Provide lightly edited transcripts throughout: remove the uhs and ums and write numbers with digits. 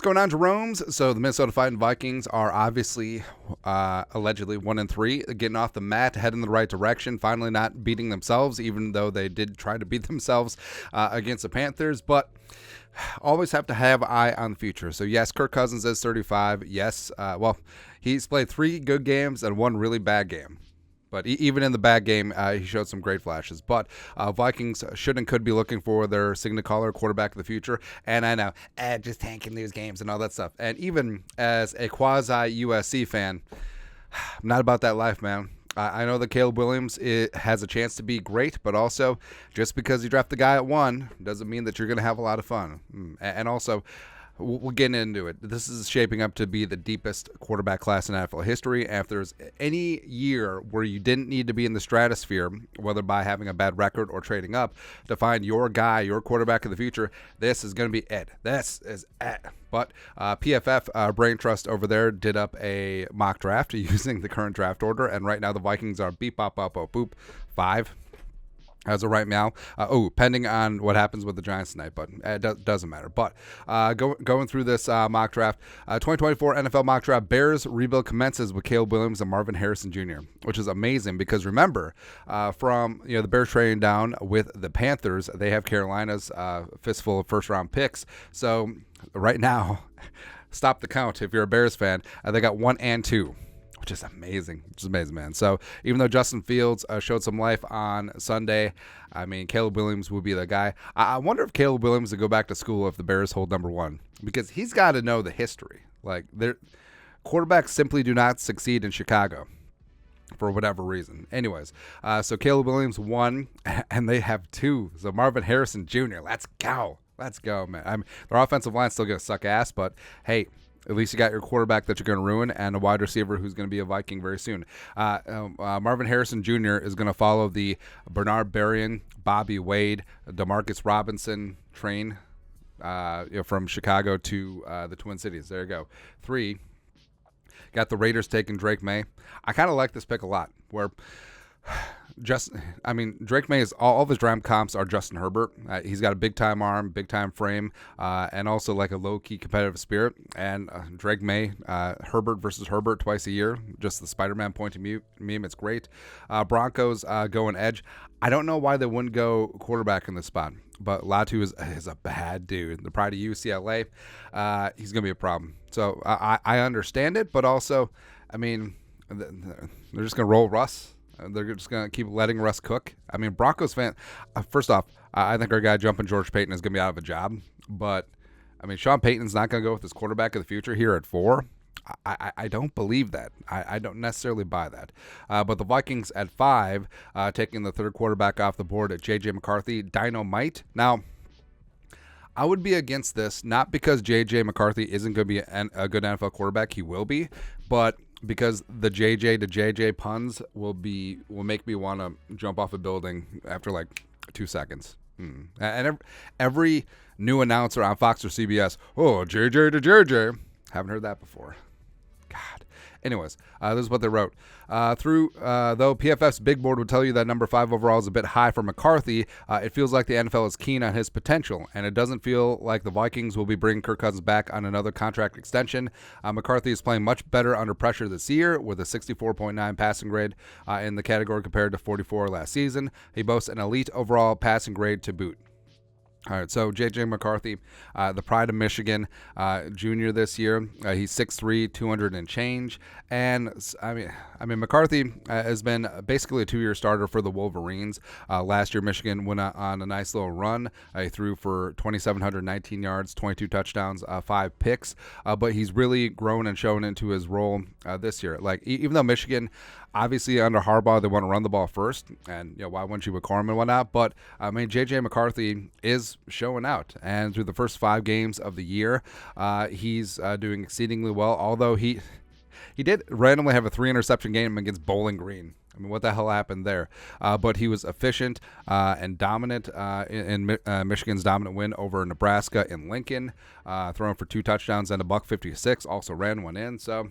going on, Jeromes? So the Minnesota Fighting Vikings are obviously allegedly 1-3, getting off the mat, heading in the right direction, finally not beating themselves, even though they did try to beat themselves against the Panthers. But always have to have an eye on the future. So yes, Kirk Cousins is 35. Yes, he's played 3 good games and 1 really bad game. But even in the bad game, he showed some great flashes. But Vikings should and could be looking for their signet caller quarterback of the future. And I know, just Tank can lose games and all that stuff. And even as a quasi-USC fan, I'm not about that life, man. I know that Caleb Williams has a chance to be great, but also just because you draft the guy at 1 doesn't mean that you're going to have a lot of fun. And also, we'll get into it. This is shaping up to be the deepest quarterback class in NFL history. And if there's any year where you didn't need to be in the stratosphere, whether by having a bad record or trading up, to find your guy, your quarterback of the future, this is going to be it. This is it. But PFF, Brain Trust over there, did up a mock draft using the current draft order. And right now the Vikings are beep, bop, bop, bop, boop, 5. As of right now, pending on what happens with the Giants tonight, but it doesn't matter. But going through this mock draft, 2024 NFL mock draft, Bears rebuild commences with Caleb Williams and Marvin Harrison Jr., which is amazing because remember, from the Bears trading down with the Panthers, they have Carolina's fistful of first-round picks. So right now, stop the count if you're a Bears fan. They got 1 and 2. Which is amazing, man. So even though Justin Fields showed some life on Sunday, I mean, Caleb Williams will be the guy. I wonder if Caleb Williams will go back to school if the Bears hold number 1, because he's got to know the history. Like, their quarterbacks simply do not succeed in Chicago for whatever reason. Anyways, so Caleb Williams 1, and they have 2. So Marvin Harrison Jr., let's go, man. I mean, their offensive line's still going to suck ass, but hey, at least you got your quarterback that you're going to ruin and a wide receiver who's going to be a Viking very soon. Marvin Harrison Jr. is going to follow the Bernard Berrien, Bobby Wade, DeMarcus Robinson train from Chicago to the Twin Cities. There you go. 3, got the Raiders taking Drake May. I kind of like this pick a lot, where Drake May is all of his draft comps are Justin Herbert. He's got a big time arm, big time frame, and also like a low key competitive spirit. And Drake May, Herbert versus Herbert twice a year, just the Spider-Man pointing meme. It's great. Broncos going edge. I don't know why they wouldn't go quarterback in this spot, but Latu is a bad dude. The pride of UCLA, he's gonna be a problem. So I understand it, but also, I mean, they're just gonna roll Russ. They're just going to keep letting Russ cook. I mean, Broncos fan, first off, I think our guy jumping George Payton is going to be out of a job. But, I mean, Sean Payton's not going to go with his quarterback of the future here at 4. I don't believe that. I don't necessarily buy that. But the Vikings at 5, taking the third quarterback off the board at JJ McCarthy, Dynamite. Now, I would be against this, not because JJ McCarthy isn't going to be a good NFL quarterback. He will be. But because the JJ to JJ puns will make me want to jump off a building after like 2 seconds. And every new announcer on Fox or CBS, JJ to JJ, haven't heard that before. God. Anyways, this is what they wrote. Though PFF's big board would tell you that number 5 overall is a bit high for McCarthy, it feels like the NFL is keen on his potential, and it doesn't feel like the Vikings will be bringing Kirk Cousins back on another contract extension. McCarthy is playing much better under pressure this year with a 64.9 passing grade in the category compared to 44 last season. He boasts an elite overall passing grade to boot. All right, so JJ McCarthy, the pride of Michigan, junior this year. He's 6'3", 200 and change. And I mean, McCarthy has been basically a 2-year starter for the Wolverines. Last year, Michigan went on a nice little run. He threw for 2,719 yards, 22 touchdowns, 5 picks. But he's really grown and shown into his role this year. Like, even though Michigan, obviously under Harbaugh, they want to run the ball first, and why wouldn't you with Corman and whatnot? But I mean, JJ McCarthy is showing out, and through the first 5 games of the year, he's doing exceedingly well. Although he did randomly have a 3-interception game against Bowling Green. I mean, what the hell happened there? But he was efficient and dominant in Michigan's dominant win over Nebraska in Lincoln, throwing for 2 touchdowns and a $156. Also ran one in. So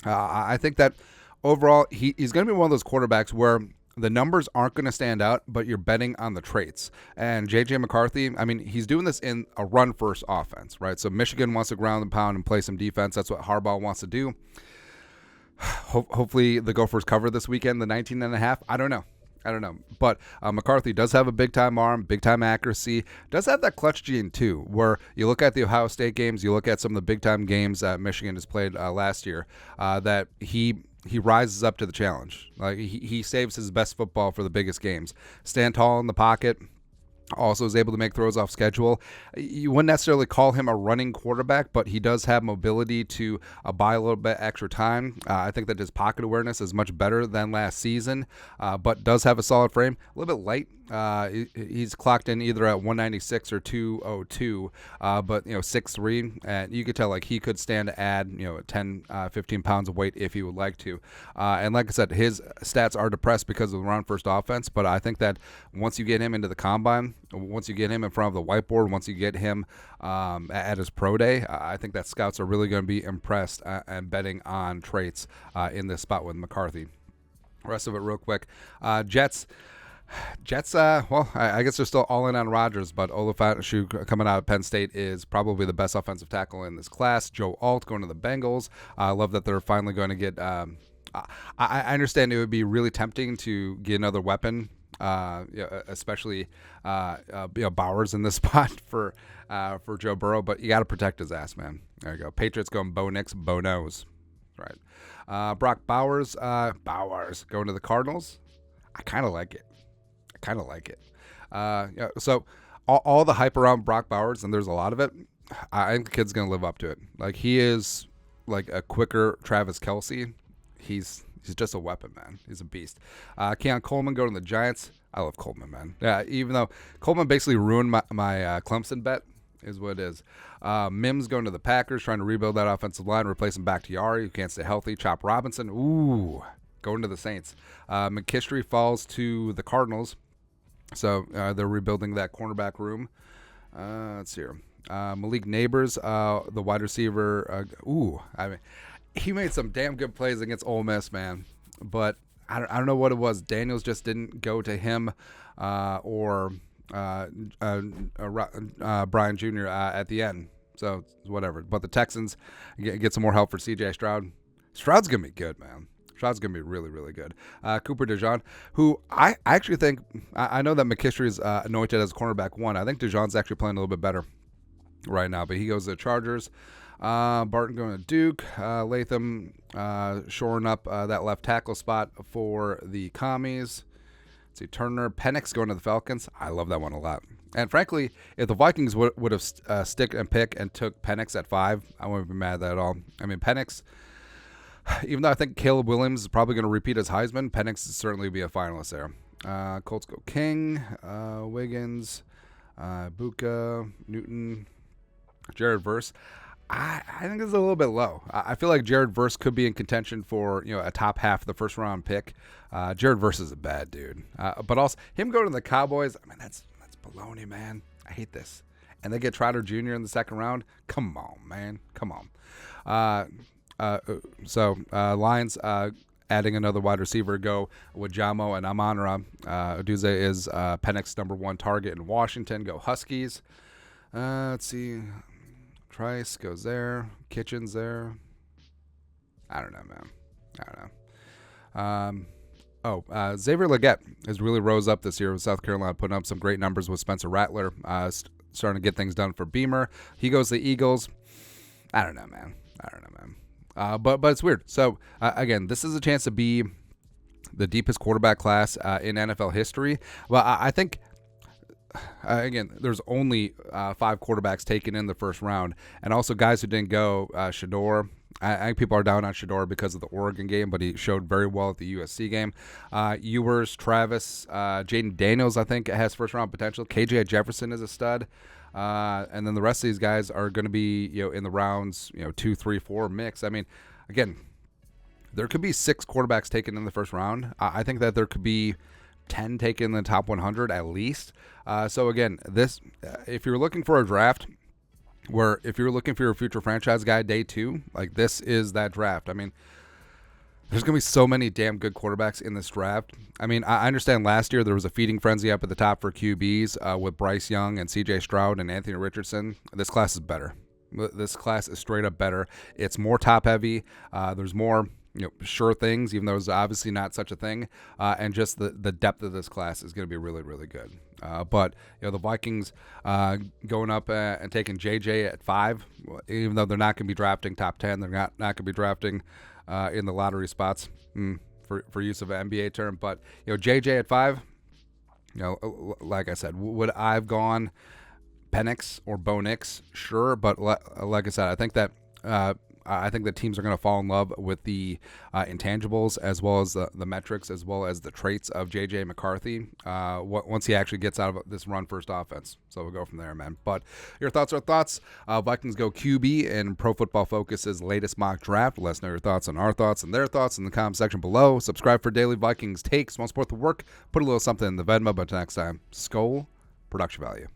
I think that overall, he's going to be one of those quarterbacks where the numbers aren't going to stand out, but you're betting on the traits. And JJ McCarthy, I mean, he's doing this in a run-first offense, right? So Michigan wants to ground and pound and play some defense. That's what Harbaugh wants to do. Hopefully the Gophers cover this weekend, the 19.5. I don't know. But McCarthy does have a big-time arm, big-time accuracy. Does have that clutch gene, too, where you look at the Ohio State games, you look at some of the big-time games that Michigan has played last year, that he rises up to the challenge. Like he saves his best football for the biggest games. Stand tall in the pocket. Also is able to make throws off schedule. You wouldn't necessarily call him a running quarterback, but he does have mobility to buy a little bit extra time. I think that his pocket awareness is much better than last season, but does have a solid frame. A little bit light. He's clocked in either at 196 or 202, but 6'3", and you could tell like he could stand to add 10, 15 pounds of weight if he would like to. And like I said, his stats are depressed because of the run first offense, but I think that once you get him into the combine, once you get him in front of the whiteboard, once you get him at his pro day, I think that scouts are really going to be impressed and betting on traits in this spot with McCarthy. Rest of it real quick. Jets, well, I guess they're still all in on Rodgers, but Olafatu coming out of Penn State is probably the best offensive tackle in this class. Joe Alt going to the Bengals. I love that they're finally going to get I understand it would be really tempting to get another weapon, especially Bowers in this spot for Joe Burrow, but you got to protect his ass, man. There you go. Patriots going Bo Nix, Bo Nose. Right. Brock Bowers going to the Cardinals. I kind of like it. So all the hype around Brock Bowers, and there's a lot of it, I think the kid's going to live up to it. Like, he is like a quicker Travis Kelce. He's just a weapon, man. He's a beast. Keon Coleman going to the Giants. I love Coleman, man. Yeah, even though Coleman basically ruined my Clemson bet, is what it is. Mims going to the Packers, trying to rebuild that offensive line, replacing Bakhtiari, who can't stay healthy. Chop Robinson, going to the Saints. McKinstry falls to the Cardinals. So they're rebuilding that cornerback room. Let's see here. Malik Neighbors, the wide receiver. I mean, he made some damn good plays against Ole Miss, man. But I don't know what it was. Daniels just didn't go to him or Brian Jr. At the end. So whatever. But the Texans get some more help for C.J. Stroud. Stroud's going to be good, man. Stroud's going to be really, really good. Cooper DeJean, who I actually think, I know that McKinstry is anointed as cornerback one. I think DeJean's actually playing a little bit better right now, but he goes to the Chargers. Barton going to Duke. Latham shoring up that left tackle spot for the Commies. Let's see, Turner. Penix going to the Falcons. I love that one a lot. And frankly, if the Vikings would have stick and pick and took Penix at 5, I wouldn't be mad at that at all. I mean, Penix, even though I think Caleb Williams is probably going to repeat as Heisman, Penix would certainly be a finalist there. Colts go King, Wiggins, Buka, Newton, Jared Verse. I think it's a little bit low. I feel like Jared Verse could be in contention for a top half of the first round pick. Jared Verse is a bad dude, but also him going to the Cowboys. I mean, that's baloney, man. I hate this. And they get Trotter Jr. in the second round. Come on, man. Come on. So Lions adding another wide receiver go with Jamo and Amon-Ra. Oduze is Penix's #1 target in Washington. Go Huskies. Let's see. Trice goes there. Kitchens there. I don't know, man. I don't know. Xavier Legette has really rose up this year with South Carolina, putting up some great numbers with Spencer Rattler. Starting to get things done for Beamer. He goes to the Eagles. I don't know, man. But it's weird. So, again, this is a chance to be the deepest quarterback class in NFL history. Well, I think, again, there's only 5 quarterbacks taken in the first round. And also guys who didn't go, Shador. I think people are down on Shador because of the Oregon game, but he showed very well at the USC game. Ewers, Travis, Jaden Daniels, I think, has first-round potential. KJ Jefferson is a stud. And then the rest of these guys are going to be, in the rounds, 2, 3, 4 mix. I mean, again, there could be 6 quarterbacks taken in the first round. I think that there could be 10 taken in the top 100 at least. So again, this, if you're looking for a draft where if you're looking for your future franchise guy day 2, like this is that draft. I mean, There's going to be so many damn good quarterbacks in this draft. I mean, I understand last year there was a feeding frenzy up at the top for QBs with Bryce Young and CJ Stroud and Anthony Richardson. This class is better. This class is straight up better. It's more top heavy. There's more sure things, even though it's obviously not such a thing. And just the depth of this class is going to be really, really good. But the Vikings going up and taking JJ at 5, even though they're not going to be drafting top 10, they're not going to be drafting in the lottery spots for use of an NBA term. But JJ at 5, like I said, would I've gone Penix or Bo Nix? Sure, but like I said, I think that teams are going to fall in love with the intangibles as well as the metrics as well as the traits of JJ McCarthy once he actually gets out of this run-first offense. So we'll go from there, man. But your thoughts are thoughts. Vikings Go QB in Pro Football Focus's latest mock draft. Let us know your thoughts on our thoughts and their thoughts in the comment section below. Subscribe for daily Vikings takes. Want to support the work? Put a little something in the Venmo. But next time, Skol, production value.